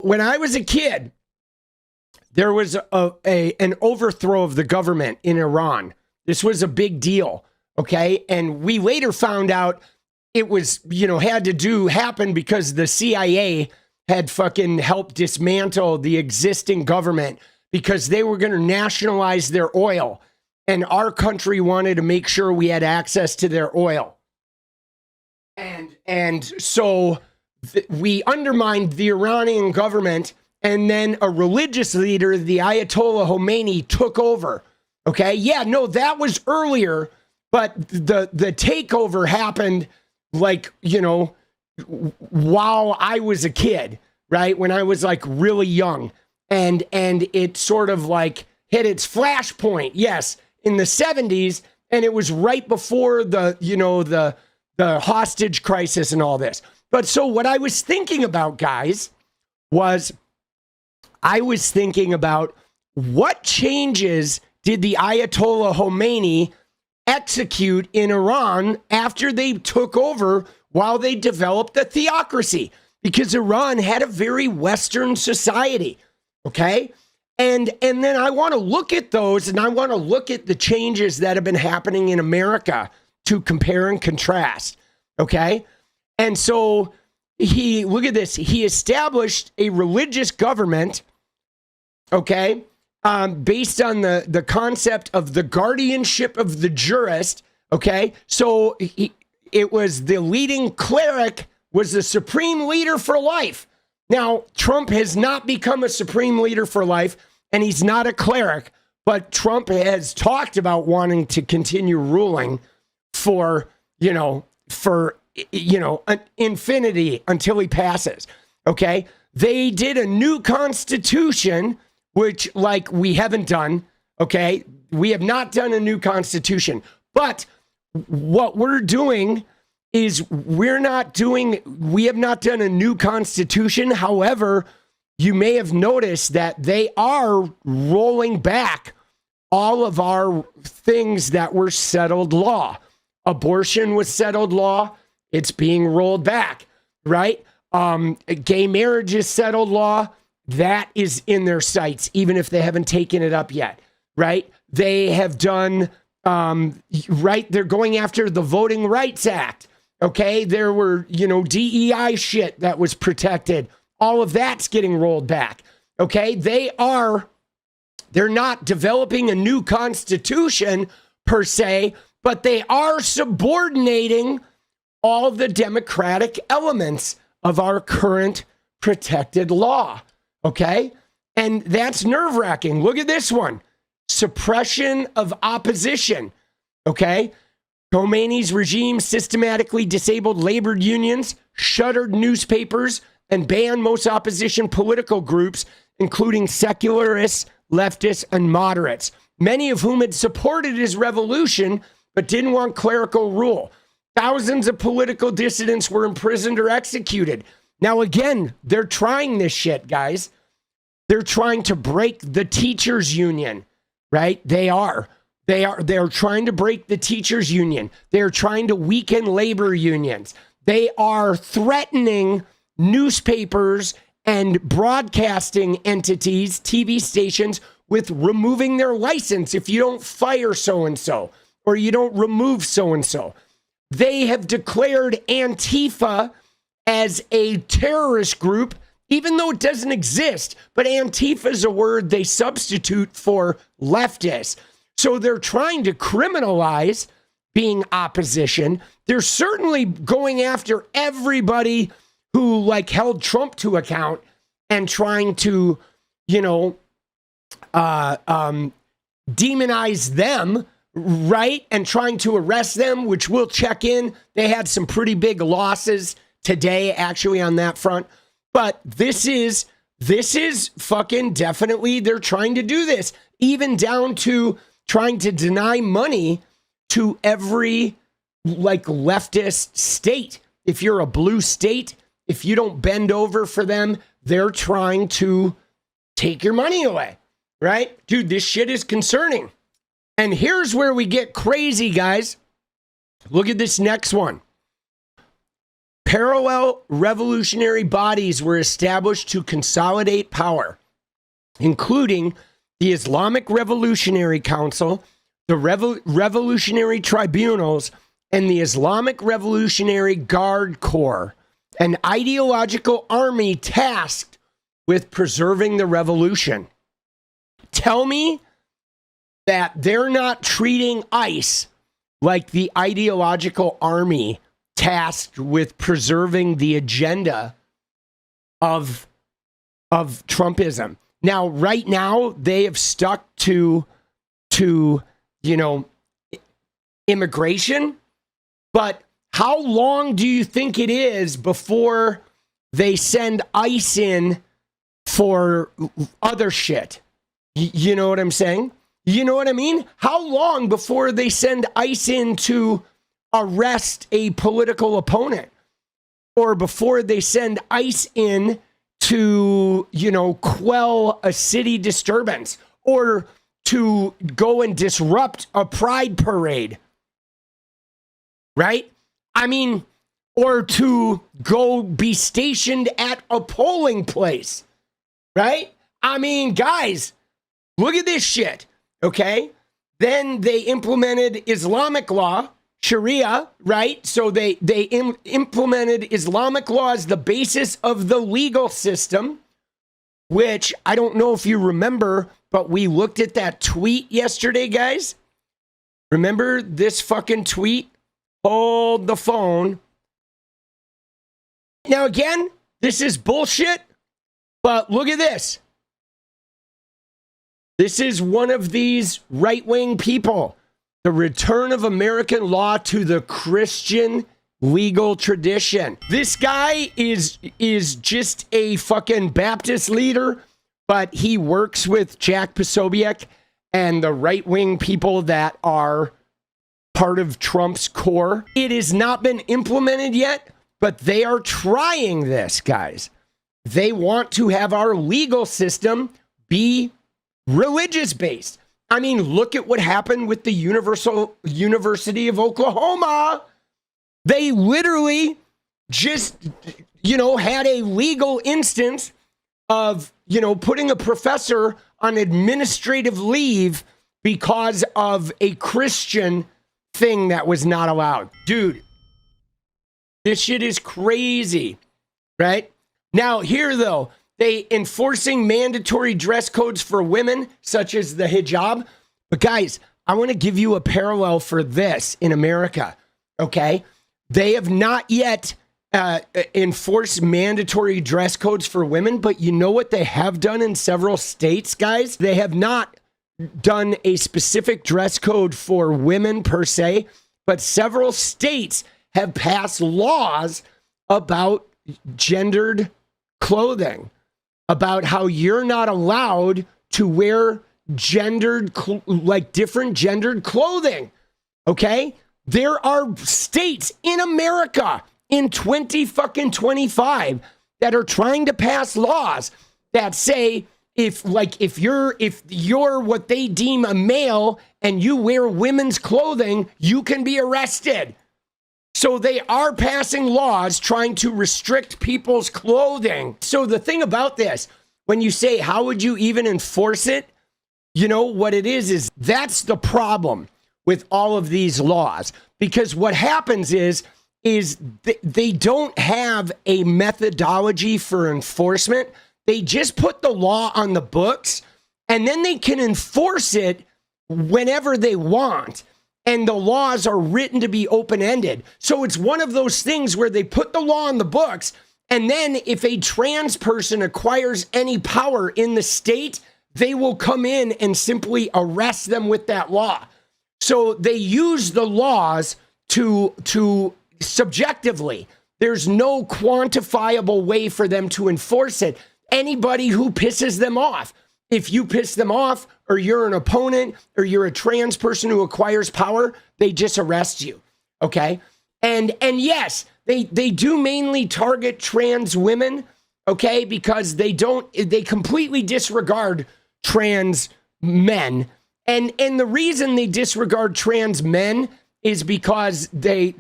when I was a kid, there was an overthrow of the government in Iran. This was a big deal, okay? And we later found out it was, had to happen because the CIA had fucking helped dismantle the existing government because they were going to nationalize their oil. And our country wanted to make sure we had access to their oil. And so we undermined the Iranian government, and then a religious leader, the Ayatollah Khomeini, took over. Okay, yeah, no, that was earlier, but the takeover happened while I was a kid, right? When I was really young, and it sort of hit its flashpoint, yes, in the 70s, and it was right before the hostage crisis and all this. But so what I was thinking about, guys, was I was thinking about what changes did the Ayatollah Khomeini execute in Iran after they took over while they developed the theocracy? Because Iran had a very Western society, okay? And then I want to look at those, and I want to look at the changes that have been happening in America to compare and contrast, okay? And so look at this, he established a religious government, okay, based on the concept of the guardianship of the jurist, okay? So it was the leading cleric was the supreme leader for life. Now, Trump has not become a supreme leader for life, and he's not a cleric, but Trump has talked about wanting to continue ruling for infinity until he passes, okay? They did a new constitution, which we haven't done, okay? We have not done a new constitution, but what we're doing is we have not done a new constitution. However, you may have noticed that they are rolling back all of our things that were settled law. Abortion was settled law. It's being rolled back, right? Gay marriage is settled law. That is in their sights, even if they haven't taken it up yet, right? They have done, right? They're going after the Voting Rights Act, okay? There were, DEI shit that was protected. All of that's getting rolled back, okay? They're not developing a new constitution per se, but they are subordinating all the democratic elements of our current protected law, okay? And that's nerve-wracking. Look at this one. Suppression of opposition, okay? Khomeini's regime systematically disabled labor unions, shuttered newspapers, and banned most opposition political groups, including secularists, leftists, and moderates, many of whom had supported his revolution but didn't want clerical rule. Thousands of political dissidents were imprisoned or executed. Now, again, they're trying this shit, guys. They're trying to break the teachers' union, right? They're trying to break the teachers' union. They're trying to weaken labor unions. They are threatening newspapers and broadcasting entities, TV stations, with removing their license if you don't fire so-and-so or you don't remove so-and-so. They have declared Antifa as a terrorist group, even though it doesn't exist. But Antifa is a word they substitute for leftists. So they're trying to criminalize being opposition. They're certainly going after everybody who held Trump to account and trying to, demonize them, right? And trying to arrest them, which we'll check in. They had some pretty big losses today, actually, on that front. But this is fucking definitely, they're trying to do this, even down to trying to deny money to every leftist state. If you're a blue state, if you don't bend over for them, they're trying to take your money away, right? Dude, this shit is concerning. And here's where we get crazy, guys. Look at this next one. Parallel revolutionary bodies were established to consolidate power, including the Islamic Revolutionary Council, the Revolutionary Tribunals, and the Islamic Revolutionary Guard Corps, an ideological army tasked with preserving the revolution. Tell me that they're not treating ICE like the ideological army tasked with preserving the agenda of Trumpism. Now, right now, they have stuck to immigration, but how long do you think it is before they send ICE in for other shit? You know what I'm saying? You know what I mean? How long before they send ICE in to arrest a political opponent? Or before they send ICE in to, quell a city disturbance? Or to go and disrupt a pride parade? Right? I mean, or to go be stationed at a polling place, right? I mean, guys, look at this shit, okay? Then they implemented Islamic law, Sharia, right? So they implemented Islamic law as the basis of the legal system, which I don't know if you remember, but we looked at that tweet yesterday, guys. Remember this fucking tweet? Hold the phone. Now, again, this is bullshit, but look at this. This is one of these right-wing people. The return of American law to the Christian legal tradition. This guy is just a fucking Baptist leader, but he works with 𝗙ście𝗶𝗹𝗪 and the right-wing people that are part of Trump's core. It has not been implemented yet, but they are trying this, guys. They want to have our legal system be religious-based. I mean, look at what happened with the University of Oklahoma. They literally just, had a legal instance of, putting a professor on administrative leave because of a Christian thing that was not allowed. Dude, this shit is crazy, right? Now, here, though, they enforcing mandatory dress codes for women, such as the hijab. But guys, I want to give you a parallel for this in America, okay? They have not yet enforced mandatory dress codes for women, but you know what they have done in several states, guys? They have not done a specific dress code for women per se, but several states have passed laws about gendered clothing, about how you're not allowed to wear different gendered clothing. Okay? There are states in America in 2025 that are trying to pass laws that say if you're what they deem a male and you wear women's clothing, you can be arrested. So they are passing laws trying to restrict people's clothing. So the thing about this, when you say, how would you even enforce it? What it is that's the problem with all of these laws. Because what happens is they don't have a methodology for enforcement. They just put the law on the books and then they can enforce it whenever they want. And the laws are written to be open-ended. So it's one of those things where they put the law on the books, and then if a trans person acquires any power in the state, they will come in and simply arrest them with that law. So they use the laws to subjectively. There's no quantifiable way for them to enforce it. Anybody who pisses them off. If you piss them off, or you're an opponent, or you're a trans person who acquires power, they just arrest you, okay? And yes, they do mainly target trans women, okay? Because they completely disregard trans men. And the reason they disregard trans men is because they,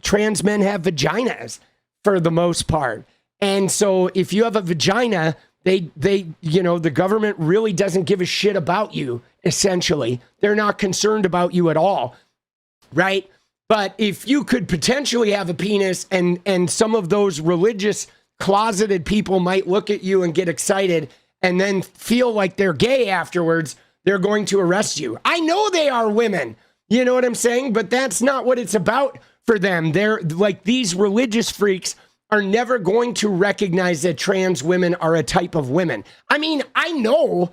trans men have vaginas for the most part. And so if you have a vagina, the government really doesn't give a shit about you, essentially. They're not concerned about you at all, right? But if you could potentially have a penis and some of those religious closeted people might look at you and get excited and then feel like they're gay afterwards, they're going to arrest you. I know they are women, you know what I'm saying? But that's not what it's about for them. They're like, these religious freaks are never going to recognize that trans women are a type of women. I mean, I know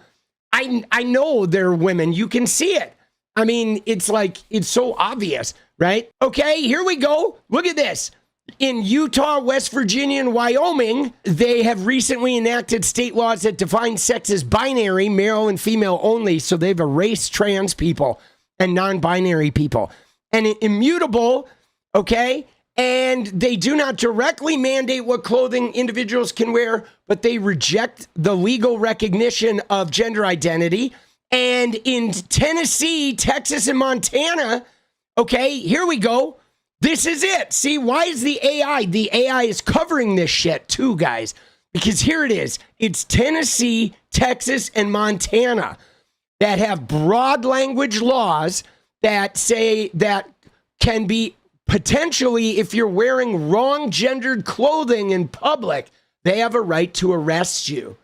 they're women. You can see it. I mean, it's like, it's so obvious, right? Okay, here we go. Look at this. In Utah, West Virginia, and Wyoming, they have recently enacted state laws that define sex as binary, male and female only. So they've erased trans people and non-binary people. And immutable, okay? And they do not directly mandate what clothing individuals can wear, but they reject the legal recognition of gender identity. And in Tennessee, Texas, and Montana, okay, here we go. This is it. See, why is the AI? The AI is covering this shit too, guys. Because here it is. It's Tennessee, Texas, and Montana that have broad language laws that say that can be potentially, if you're wearing wrong gendered clothing in public, they have a right to arrest you.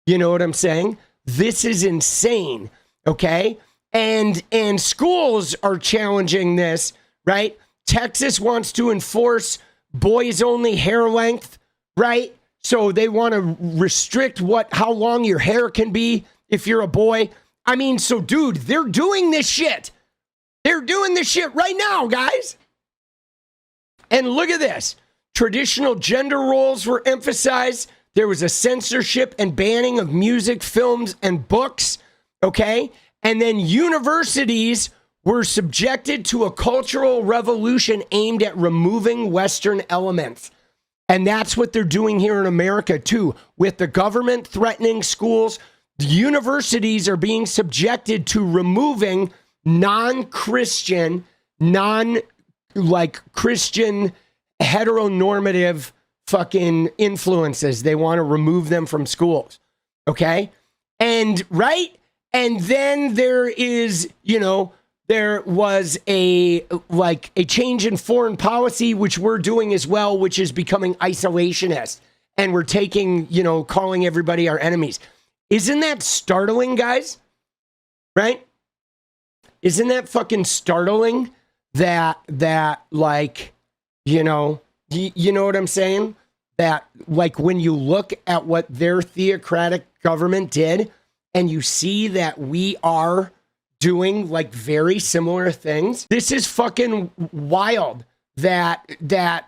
You know what I'm saying? This is insane, okay? And schools are challenging this, right? Texas wants to enforce boys only hair length, right? So they want to restrict how long your hair can be if you're a boy. I mean, so dude, they're doing this shit. They're doing this shit right now, guys. And look at this. Traditional gender roles were emphasized. There was a censorship and banning of music, films, and books, okay? And then universities were subjected to a cultural revolution aimed at removing Western elements. And that's what they're doing here in America, too. With the government threatening schools, the universities are being subjected to removing non-Christian, Christian heteronormative fucking influences. They want to remove them from schools. Okay? And right? And then there is, there was a change in foreign policy, which we're doing as well, which is becoming isolationist. And we're taking, calling everybody our enemies. Isn't that startling, guys? Right? Isn't that fucking startling that you know what I'm saying? That when you look at what their theocratic government did and you see that we are doing very similar things, this is fucking wild that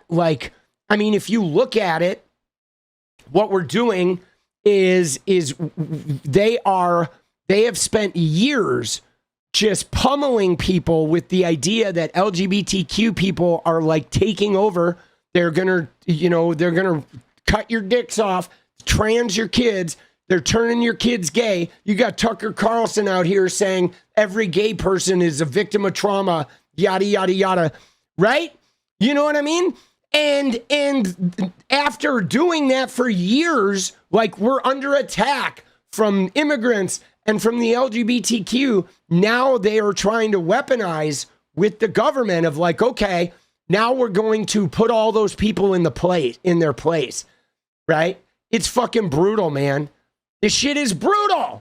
if you look at it, what we're doing is they have spent years just pummeling people with the idea that LGBTQ people are taking over. They're gonna cut your dicks off, trans your kids. They're turning your kids gay. You got Tucker Carlson out here saying every gay person is a victim of trauma, yada, yada, yada. Right? You know what I mean? And after doing that for years, we're under attack from immigrants and from the LGBTQ, now they are trying to weaponize with the government of okay, now we're going to put all those people in their place, right? It's fucking brutal, man. This shit is brutal.